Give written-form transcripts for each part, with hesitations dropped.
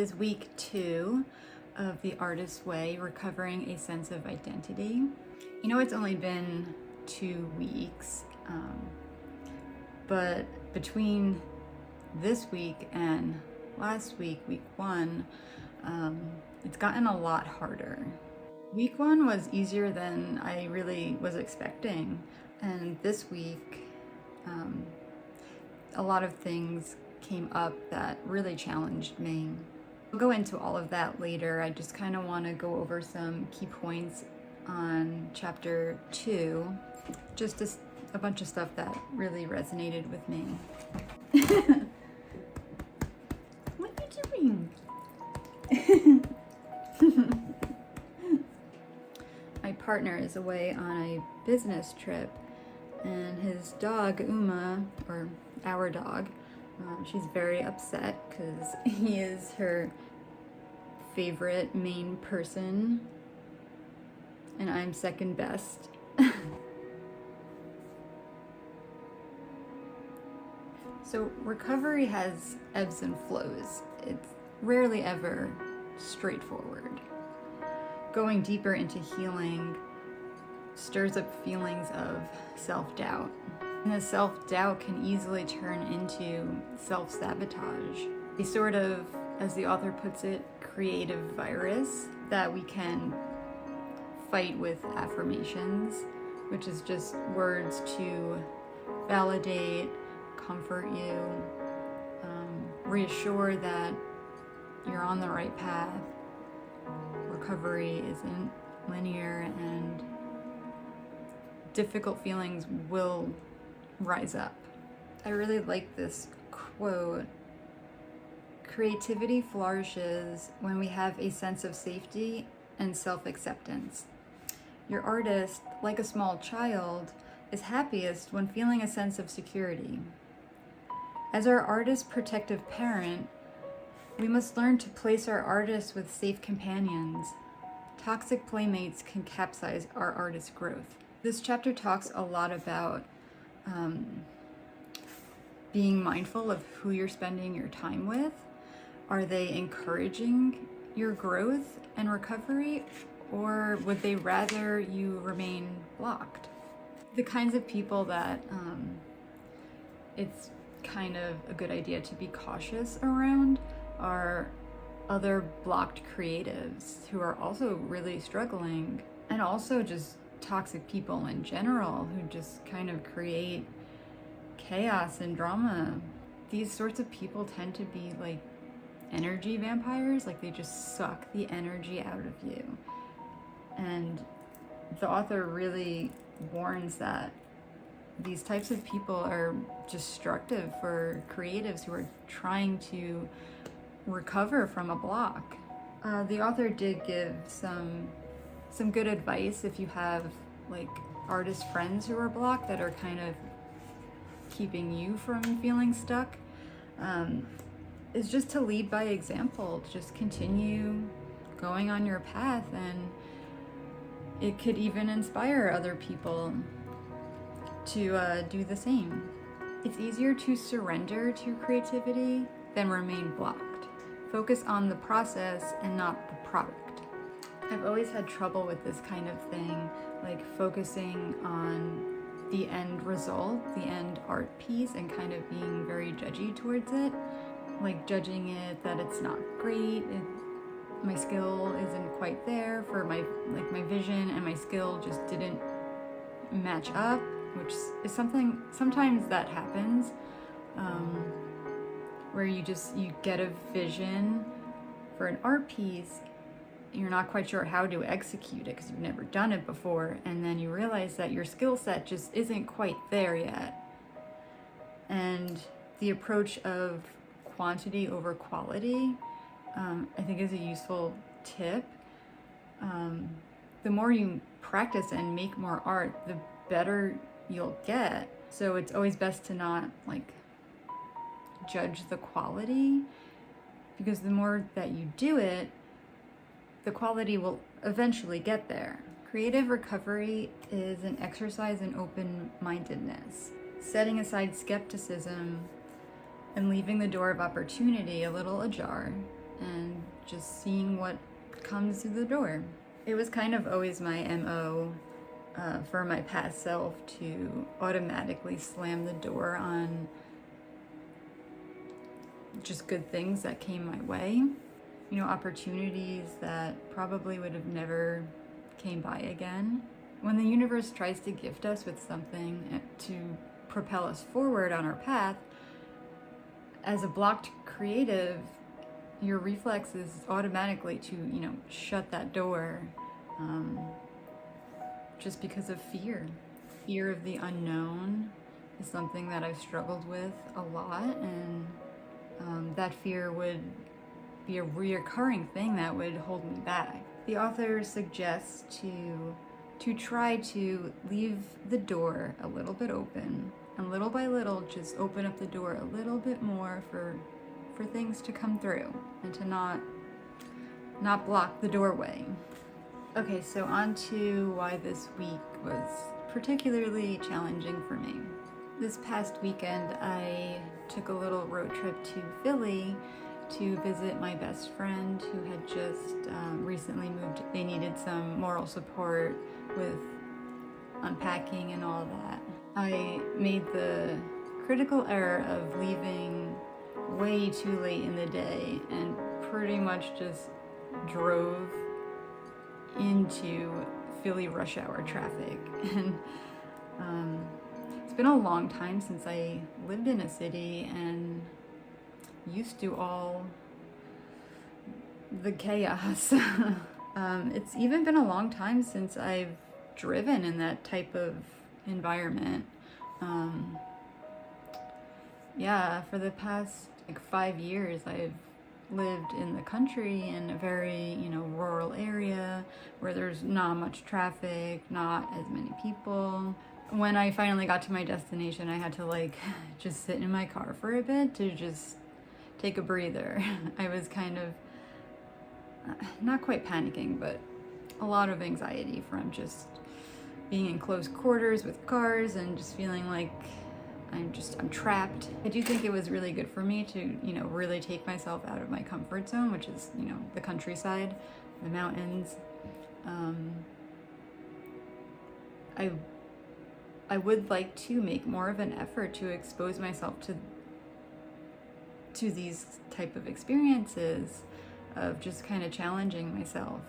is week 2 of the Artist's Way, recovering a sense of identity. You know, it's only been 2 weeks, but between this week and last week, week 1, it's gotten a lot harder. Week 1 was easier than I really was expecting, and this week, a lot of things came up that really challenged me. I'll go into all of that later. I just kind of want to go over some key points on chapter 2, just a bunch of stuff that really resonated with me. What are you doing? My partner is away on a business trip, and his dog, Uma, or our dog, she's very upset because he is her favorite main person, and I'm second best. So recovery has ebbs and flows. It's rarely ever straightforward. Going deeper into healing stirs up feelings of self-doubt. And the self-doubt can easily turn into self-sabotage. A sort of, as the author puts it, creative virus that we can fight with affirmations, which is just words to validate, comfort you, reassure that you're on the right path. Recovery isn't linear, and difficult feelings will rise up. I really like this quote: "Creativity flourishes when we have a sense of safety and self-acceptance. Your artist, like a small child, is happiest when feeling a sense of security. As our artist's protective parent, we must learn to place our artists with safe companions. Toxic playmates can capsize our artist's growth." This chapter talks a lot about being mindful of who you're spending your time with. Are they encouraging your growth and recovery, or would they rather you remain blocked? The kinds of people that it's kind of a good idea to be cautious around are other blocked creatives who are also really struggling, and also just toxic people in general who just kind of create chaos and drama. These sorts of people tend to be like energy vampires, like they just suck the energy out of you. And the author really warns that these types of people are destructive for creatives who are trying to recover from a block. The author did give some good advice if you have like artist friends who are blocked that are kind of keeping you from feeling stuck, is just to lead by example. Just continue going on your path, and it could even inspire other people to do the same. It's easier to surrender to creativity than remain blocked. Focus on the process and not the product. I've always had trouble with this kind of thing, like focusing on the end result, the end art piece, and kind of being very judgy towards it, like judging it that it's not great, my skill isn't quite there for my vision, and my skill just didn't match up, which is sometimes that happens, where you get a vision for an art piece, you're not quite sure how to execute it because you've never done it before, and then you realize that your skill set just isn't quite there yet. And the approach of quantity over quality, I think, is a useful tip. The more you practice and make more art, the better you'll get. So it's always best to not like judge the quality, because the more that you do it, the quality will eventually get there. Creative recovery is an exercise in open-mindedness, setting aside skepticism and leaving the door of opportunity a little ajar. and just seeing what comes through the door. It was kind of always my MO for my past self to automatically slam the door on just good things that came my way. You know, opportunities that probably would have never came by again. When the universe tries to gift us with something to propel us forward on our path, as a blocked creative, your reflex is automatically to, shut that door, just because of fear. Fear of the unknown is something that I've struggled with a lot, and that fear would be a reoccurring thing that would hold me back. The author suggests to try to leave the door a little bit open, and little by little just open up the door a little bit more for things to come through, and to not block the doorway. Okay, so on to why this week was particularly challenging for me. This past weekend, I took a little road trip to Philly to visit my best friend who had just recently moved. They needed some moral support with unpacking and all that. I made the critical error of leaving way too late in the day and pretty much just drove into Philly rush hour traffic. And it's been a long time since I lived in a city and used to all the chaos. It's even been a long time since I've driven in that type of environment. For the past 5 years, I've lived in the country in a very, rural area where there's not much traffic, not as many people. When I finally got to my destination, I had to just sit in my car for a bit to just take a breather. I was kind of not quite panicking, but a lot of anxiety from just being in close quarters with cars and just feeling like I'm trapped. I do think it was really good for me to, really take myself out of my comfort zone, which is, the countryside, the mountains. I would like to make more of an effort to expose myself to these type of experiences of just kind of challenging myself.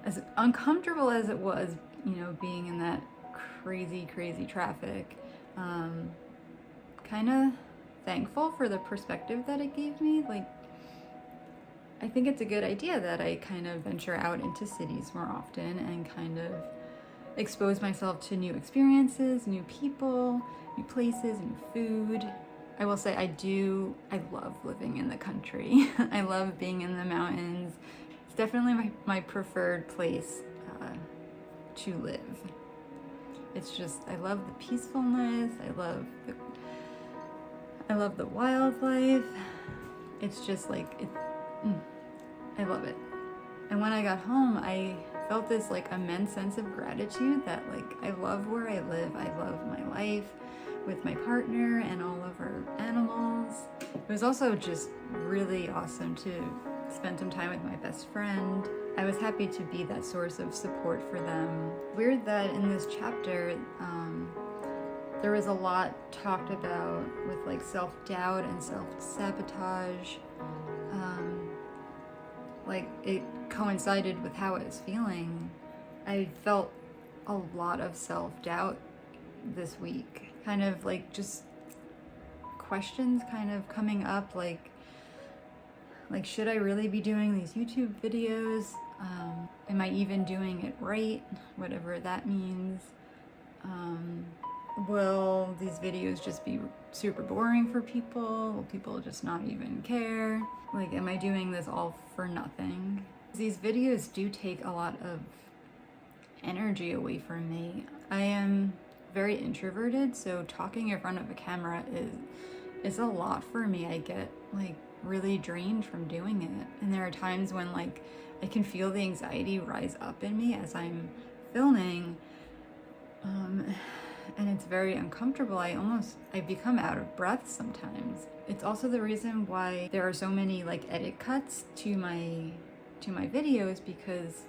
As uncomfortable as it was, being in that crazy traffic, kind of thankful for the perspective that it gave me. I think it's a good idea that I kind of venture out into cities more often and kind of expose myself to new experiences, new people, new places, new food. I will say I love living in the country. I love being in the mountains. It's definitely my preferred place to live. It's just, I love the peacefulness. I love the wildlife. It's just I love it. And when I got home, I felt this immense sense of gratitude that I love where I live. I love my life with my partner and all of our animals. It was also just really awesome to spend some time with my best friend. I was happy to be that source of support for them. Weird that in this chapter, there was a lot talked about with self-doubt and self-sabotage. It coincided with how I was feeling. I felt a lot of self-doubt this week. Kind of just questions kind of coming up should I really be doing these YouTube videos? Am I even doing it right? Whatever that means. Will these videos just be super boring for people? Will people just not even care? Am I doing this all for nothing? These videos do take a lot of energy away from me. I am very introverted, so talking in front of a camera is a lot for me. I get really drained from doing it. And there are times when I can feel the anxiety rise up in me as I'm filming. and it's very uncomfortable. I become out of breath sometimes. It's also the reason why there are so many like edit cuts to my videos, because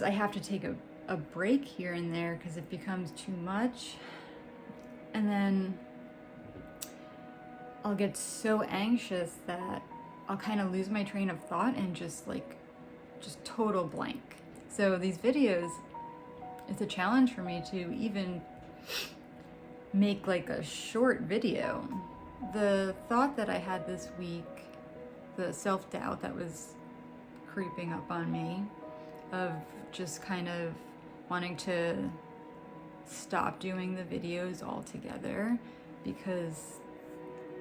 I have to take a break here and there because it becomes too much, and then I'll get so anxious that I'll kind of lose my train of thought and just total blank. So these videos, it's a challenge for me to even make like a short video. The thought that I had this week, the self-doubt that was creeping up on me, of just kind of wanting to stop doing the videos altogether because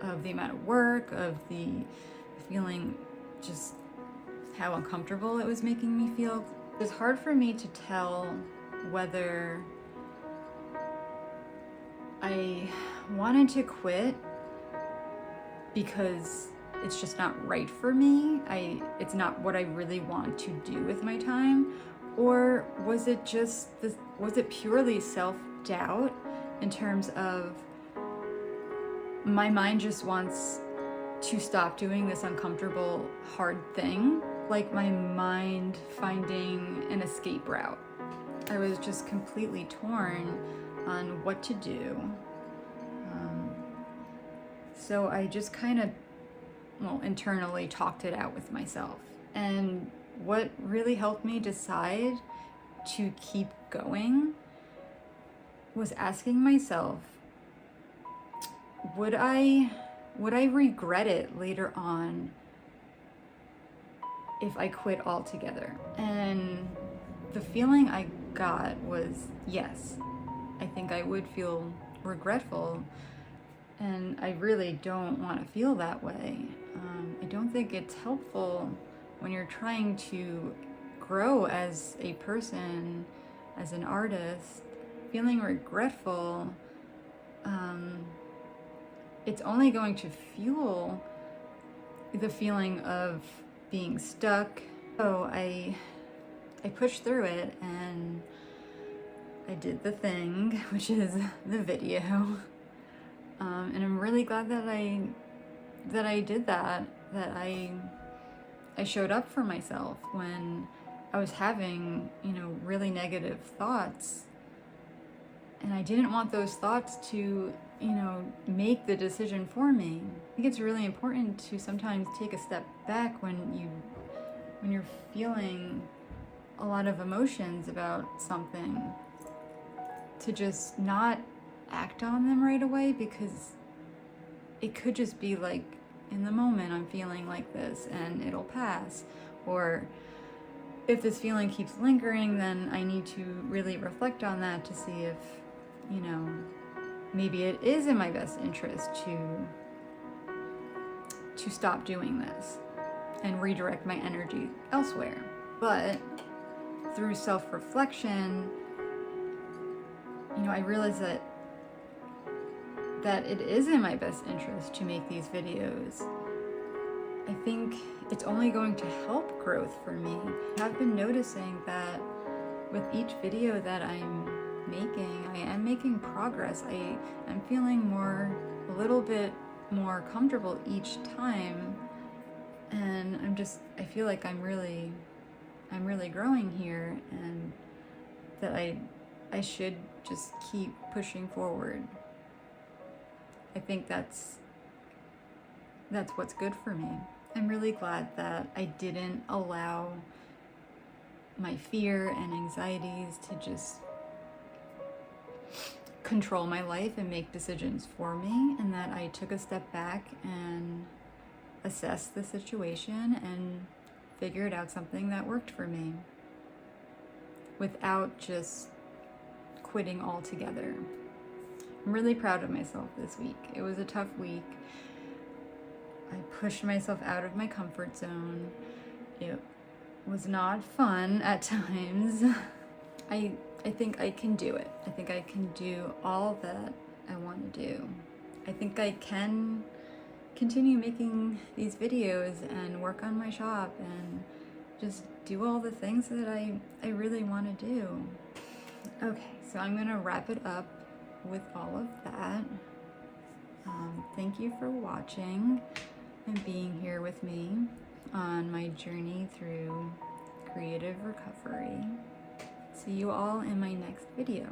of the amount of work, of the feeling, just how uncomfortable it was making me feel. It was hard for me to tell whether I wanted to quit because it's just not right for me. It's not what I really want to do with my time, or was it purely self-doubt in terms of my mind just wants to stop doing this uncomfortable, hard thing, like my mind finding an escape route. I was just completely torn on what to do. So I just kind of, internally talked it out with myself. And what really helped me decide to keep going was asking myself, would I regret it later on if I quit altogether? And the feeling I got was yes. I think I would feel regretful, and I really don't want to feel that way. I don't think it's helpful when you're trying to grow as a person, as an artist. Feeling regretful, it's only going to fuel the feeling of being stuck. So I pushed through it, and I did the thing, which is the video. And I'm really glad that I did that I showed up for myself when I was having, really negative thoughts. And I didn't want those thoughts to, make the decision for me. I think it's really important to sometimes take a step back when you're feeling a lot of emotions about something, to just not act on them right away, because it could just be like, in the moment I'm feeling like this and it'll pass. Or if this feeling keeps lingering, then I need to really reflect on that to see if, maybe it is in my best interest to stop doing this and redirect my energy elsewhere. But through self-reflection, I realized that it is in my best interest to make these videos. I think it's only going to help growth for me. I've been noticing that with each video that I'm making, I am making progress. I am feeling a little bit more comfortable each time, and I feel like I'm really growing here, and that I should just keep pushing forward. I think that's what's good for me. I'm really glad that I didn't allow my fear and anxieties to just control my life and make decisions for me, and that I took a step back and assessed the situation and figured out something that worked for me without just quitting altogether. I'm really proud of myself this week. It was a tough week. I pushed myself out of my comfort zone. It was not fun at times. I think I can do it. I think I can do all that I want to do. I think I can continue making these videos and work on my shop and just do all the things that I really want to do. Okay, so I'm gonna wrap it up with all of that. Thank you for watching and being here with me on my journey through creative recovery. See you all in my next video.